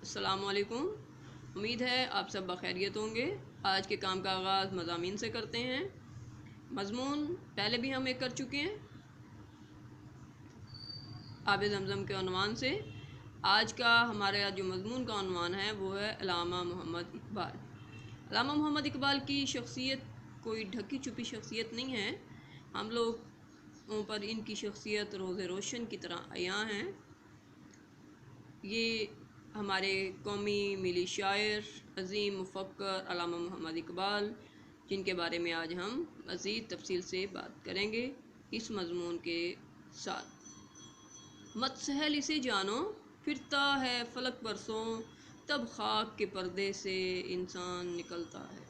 السلام علیکم۔ امید ہے آپ سب بخیریت ہوں گے۔ آج کے کام کا آغاز مضامین سے کرتے ہیں۔ مضمون پہلے بھی ہم ایک کر چکے ہیں آب زمزم کے عنوان سے۔ آج کا ہمارا جو مضمون کا عنوان ہے وہ ہے علامہ محمد اقبال۔ علامہ محمد اقبال کی شخصیت کوئی ڈھکی چھپی شخصیت نہیں ہے، ہم لوگوں پر ان کی شخصیت روز روشن کی طرح عیاں ہیں۔ یہ ہمارے قومی ملی شاعر عظیم مفکر علامہ محمد اقبال، جن کے بارے میں آج ہم مزید تفصیل سے بات کریں گے اس مضمون کے ساتھ۔ مت سہل اسے جانو، پھرتا ہے فلک برسوں، تب خاک کے پردے سے انسان نکلتا ہے۔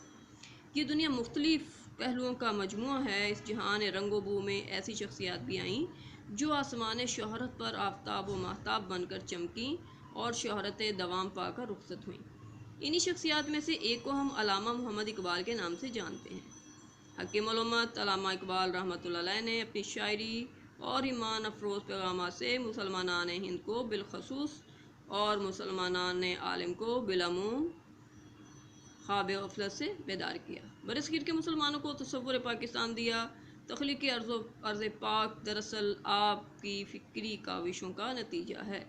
یہ دنیا مختلف پہلوؤں کا مجموعہ ہے۔ اس جہان رنگ و بو میں ایسی شخصیات بھی آئیں جو آسمان شہرت پر آفتاب و ماہتاب بن کر چمکیں اور شہرت دوام پا کر رخصت ہوئیں۔ انہی شخصیات میں سے ایک کو ہم علامہ محمد اقبال کے نام سے جانتے ہیں۔ حکیم الامت علامہ اقبال رحمۃ اللہ علیہ نے اپنی شاعری اور ایمان افروز پیغامات سے مسلمانان ہند کو بالخصوص اور مسلمانان عالم کو بالعموم خواب غفلت سے بیدار کیا، برصغیر کے مسلمانوں کو تصور پاکستان دیا۔ تخلیقی عرض پاک دراصل آپ کی فکری کاوشوں کا نتیجہ ہے۔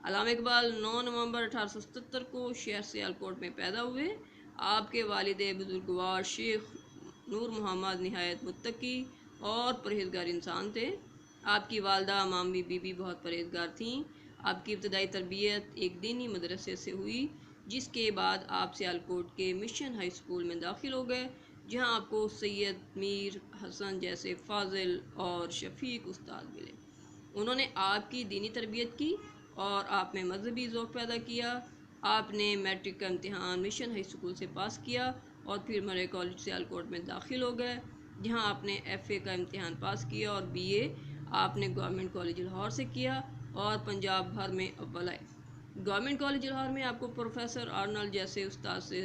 علامہ اقبال 9 نومبر 1877 کو شہر سیالکوٹ میں پیدا ہوئے۔ آپ کے والد بزرگوار شیخ نور محمد نہایت متقی اور پرہیزگار انسان تھے۔ آپ کی والدہ مامی بی بی بہت پرہیزگار تھیں۔ آپ کی ابتدائی تربیت ایک دینی مدرسے سے ہوئی، جس کے بعد آپ سیالکوٹ کے مشن ہائی اسکول میں داخل ہو گئے، جہاں آپ کو سید میر حسن جیسے فاضل اور شفیق استاد ملے۔ انہوں نے آپ کی دینی تربیت کی اور آپ میں مذہبی ذوق پیدا کیا۔ آپ نے میٹرک کا امتحان مشن ہائی اسکول سے پاس کیا اور پھر مرے کالج سیالکوٹ میں داخل ہو گئے، جہاں آپ نے ایف اے کا امتحان پاس کیا اور بی اے آپ نے گورنمنٹ کالج لاہور سے کیا اور پنجاب بھر میں اول آئے۔ گورنمنٹ کالج لاہور میں آپ کو پروفیسر آرنلڈ جیسے استاد سے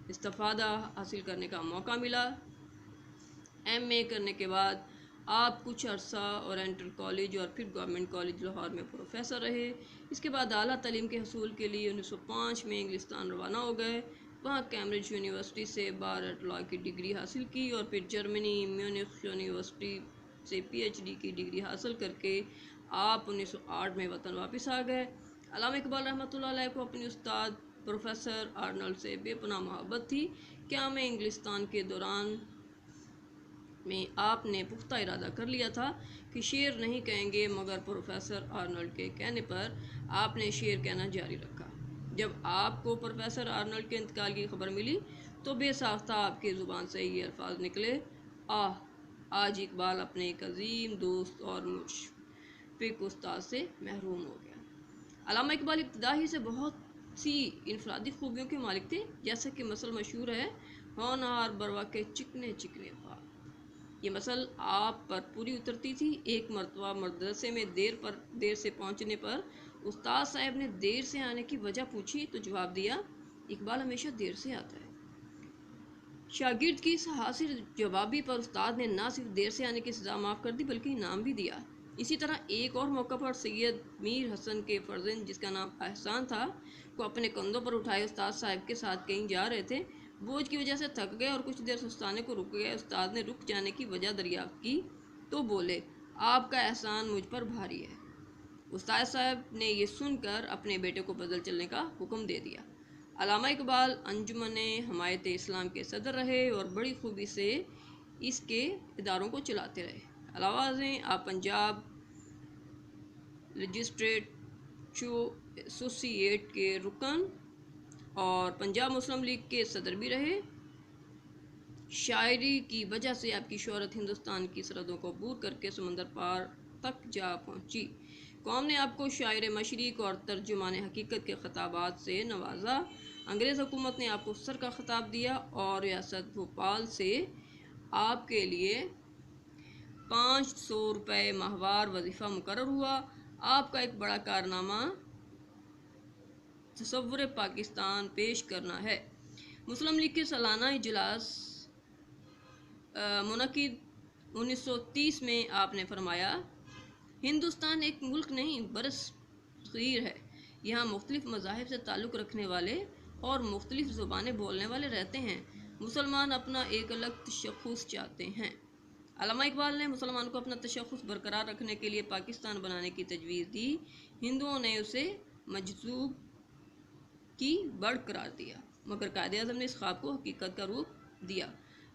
استفادہ حاصل کرنے کا موقع ملا۔ ایم اے کرنے کے بعد آپ کچھ عرصہ اورینٹل کالج اور پھر گورنمنٹ کالج لاہور میں پروفیسر رہے۔ اس کے بعد اعلیٰ تعلیم کے حصول کے لیے 1905 میں انگلستان روانہ ہو گئے۔ وہاں کیمبرج یونیورسٹی سے بار ایٹ لاء کی ڈگری حاصل کی اور پھر جرمنی میونخ یونیورسٹی سے پی ایچ ڈی کی ڈگری حاصل کر کے آپ 1908 میں وطن واپس آ گئے۔ علامہ اقبال رحمۃ اللہ علیہ کو اپنے استاد پروفیسر آرنلڈ سے بے پناہ محبت تھی۔ قیام انگلستان کے دوران میں آپ نے پختہ ارادہ کر لیا تھا کہ شعر نہیں کہیں گے، مگر پروفیسر آرنلڈ کے کہنے پر آپ نے شعر کہنا جاری رکھا۔ جب آپ کو پروفیسر آرنلڈ کے انتقال کی خبر ملی تو بے ساختہ آپ کی زبان سے یہ الفاظ نکلے، آج اقبال اپنے ایک عظیم دوست اور مشفق استاد سے محروم ہو گیا۔ علامہ اقبال ابتدا ہی سے بہت سی انفرادی خوبیوں کے مالک تھے، جیسا کہ مثل مشہور ہے، ہونہار برواقع چکنے چکنے خواب۔ یہ مثل آپ پر پوری اترتی تھی۔ ایک مرتبہ مدرسے میں دیر سے پہنچنے پر استاد صاحب نے دیر سے آنے کی وجہ پوچھی تو جواب دیا، اقبال ہمیشہ دیر سے آتا ہے۔ شاگرد کی اس حاصل جوابی پر استاد نے نہ صرف دیر سے آنے کی سزا معاف کر دی بلکہ انعام بھی دیا۔ اسی طرح ایک اور موقع پر سید میر حسن کے فرزند، جس کا نام احسان تھا، کو اپنے کندھوں پر اٹھائے استاد صاحب کے ساتھ کہیں جا رہے تھے۔ بوجھ کی وجہ سے تھک گئے اور کچھ دیر سستانے کو رک گئے۔ استاد نے رک جانے کی وجہ دریافت کی تو بولے، آپ کا احسان مجھ پر بھاری ہے۔ استاد صاحب نے یہ سن کر اپنے بیٹے کو بدل چلنے کا حکم دے دیا۔ علامہ اقبال انجمن حمایت اسلام کے صدر رہے اور بڑی خوبی سے اس کے اداروں کو چلاتے رہے۔ علاوہ ازیں آپ پنجاب لیجسلیچو ایسوسی ایٹ کے رکن اور پنجاب مسلم لیگ کے صدر بھی رہے۔ شاعری کی وجہ سے آپ کی شہرت ہندوستان کی سرحدوں کو عبور کر کے سمندر پار تک جا پہنچی۔ قوم نے آپ کو شاعر مشرق اور ترجمان حقیقت کے خطابات سے نوازا۔ انگریز حکومت نے آپ کو سر کا خطاب دیا اور ریاست بھوپال سے آپ کے لیے 500 روپے ماہوار وظیفہ مقرر ہوا۔ آپ کا ایک بڑا کارنامہ تصور پاکستان پیش کرنا ہے۔ مسلم لیگ کے سالانہ اجلاس منعقد 1930 میں آپ نے فرمایا، ہندوستان ایک ملک نہیں برصغیر ہے، یہاں مختلف مذاہب سے تعلق رکھنے والے اور مختلف زبانیں بولنے والے رہتے ہیں۔ مسلمان اپنا ایک الگ تشخص چاہتے ہیں۔ علامہ اقبال نے مسلمان کو اپنا تشخص برقرار رکھنے کے لیے پاکستان بنانے کی تجویز دی۔ ہندوؤں نے اسے مجذوب کی بڑھ قرار دیا، مگر قائد اعظم نے اس خواب کو حقیقت کا روپ دیا۔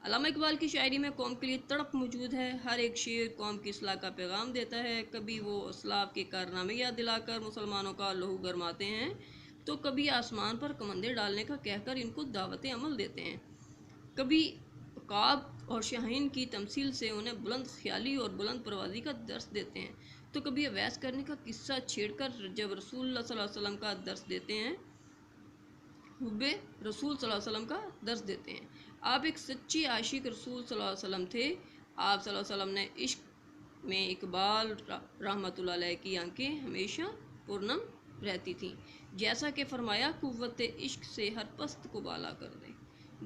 علامہ اقبال کی شاعری میں قوم کے لیے تڑپ موجود ہے۔ ہر ایک شعر قوم کی اصلاح کا پیغام دیتا ہے۔ کبھی وہ اسلاف کے کارنامے یاد دلا کر مسلمانوں کا لہو گرماتے ہیں، تو کبھی آسمان پر کمندیں ڈالنے کا کہہ کر ان کو دعوت عمل دیتے ہیں۔ کبھی عقاب اور شاہین کی تمثیل سے انہیں بلند خیالی اور بلند پروازی کا درس دیتے ہیں، تو کبھی اویس کرنے کا قصہ چھیڑ کر جب رسول اللہ صلی اللہ علیہ وسلم کا درس دیتے ہیں، حب رسول صلی اللہ علیہ وسلم کا درس دیتے ہیں۔ آپ ایک سچی عاشق رسول صلی اللہ علیہ وسلم تھے۔ آپ صلی اللہ علیہ وسلم نے عشق میں اقبال رحمۃ اللہ علیہ کی آنکھیں ہمیشہ پرنم رہتی تھیں۔ جیسا کہ فرمایا، قوت عشق سے ہر پست کو بالا کر دے،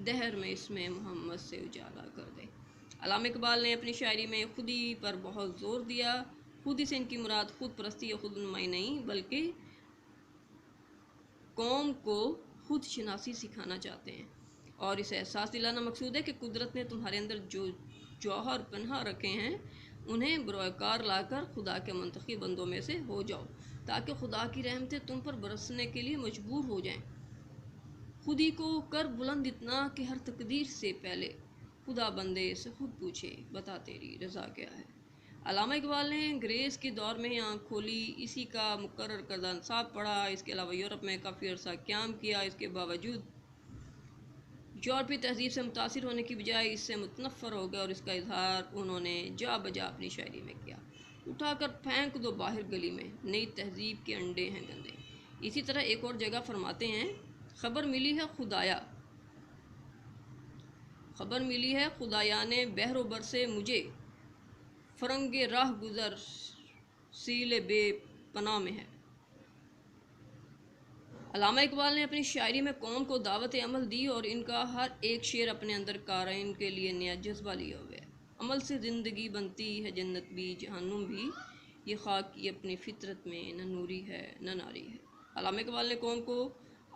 دہر میں اس میں محمد سے اجالا کر دے۔ علامہ اقبال نے اپنی شاعری میں خودی پر بہت زور دیا۔ خودی سے ان کی مراد خود پرستی یا خود نمائی نہیں، بلکہ قوم کو خود شناسی سکھانا چاہتے ہیں، اور اس احساس دلانا مقصود ہے کہ قدرت نے تمہارے اندر جو جوہر پنہا رکھے ہیں انہیں بروئے کار لا کر خدا کے منتخب بندوں میں سے ہو جاؤ، تاکہ خدا کی رحمتیں تم پر برسنے کے لیے مجبور ہو جائیں۔ خودی کو کر بلند اتنا کہ ہر تقدیر سے پہلے خدا بندے سے خود پوچھے، بتا تیری رضا کیا ہے۔ علامہ اقبال نے انگریز کے دور میں آنکھ کھولی، اسی کا مقرر کردہ نصاب پڑھا، اس کے علاوہ یورپ میں کافی عرصہ قیام کیا۔ اس کے باوجود یورپی تہذیب سے متاثر ہونے کی بجائے اس سے متنفر ہو گئے، اور اس کا اظہار انہوں نے جا بجا اپنی شاعری میں کیا۔ اٹھا کر پھینک دو باہر گلی میں، نئی تہذیب کے انڈے ہیں گندے۔ اسی طرح ایک اور جگہ فرماتے ہیں، خبر ملی ہے خدایا، خبر ملی ہے خدایا نے بحر و بر سے مجھے، فرنگ راہ گزر سیل بے پناہ میں ہے۔ علامہ اقبال نے اپنی شاعری میں قوم کو دعوت عمل دی، اور ان کا ہر ایک شعر اپنے اندر قارئین کے لیے نیا جذبہ لیے ہوئے ہے۔ عمل سے زندگی بنتی ہے جنت بھی جہنم بھی، یہ خاک کی اپنی فطرت میں نہ نوری ہے نہ ناری ہے۔ علامہ اقبال نے قوم کو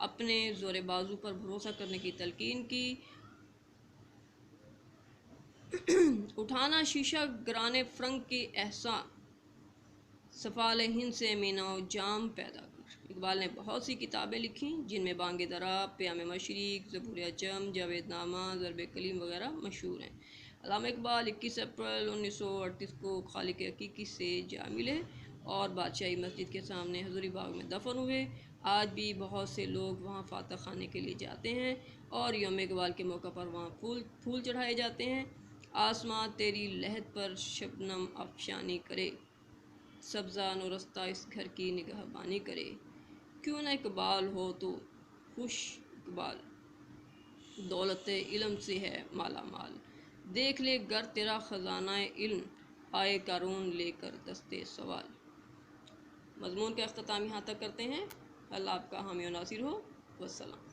اپنے زور بازو پر بھروسہ کرنے کی تلقین کی۔ اٹھانا شیشہ گرانے فرنگ کے احسان، سفال ہند سے مینا و جام پیدا کر۔ اقبال نے بہت سی کتابیں لکھیں، جن میں بانگ درا، پیام مشرق، زبور اعجم، جاوید نامہ، ضرب کلیم وغیرہ مشہور ہیں۔ علامہ اقبال 21 اپریل 1938 کو خالق حقیقی سے جا ملے اور بادشاہی مسجد کے سامنے حضوری باغ میں دفن ہوئے۔ آج بھی بہت سے لوگ وہاں فاتح خانے کے لیے جاتے ہیں، اور یوم اقبال کے موقع پر وہاں پھول چڑھائے جاتے ہیں۔ آسمان تیری لحد پر شبنم افشانی کرے، سبزہ نورستہ اس گھر کی نگہبانی کرے۔ کیوں نہ اقبال ہو تو خوش اقبال، دولت علم سے ہے مالا مال، دیکھ لے گر تیرا خزانہ علم، آئے قارون لے کر دستے سوال۔ مضمون کا اختتام یہاں تک کرتے ہیں۔ اللہ آپ کا حامی و ناصر ہو۔ والسلام۔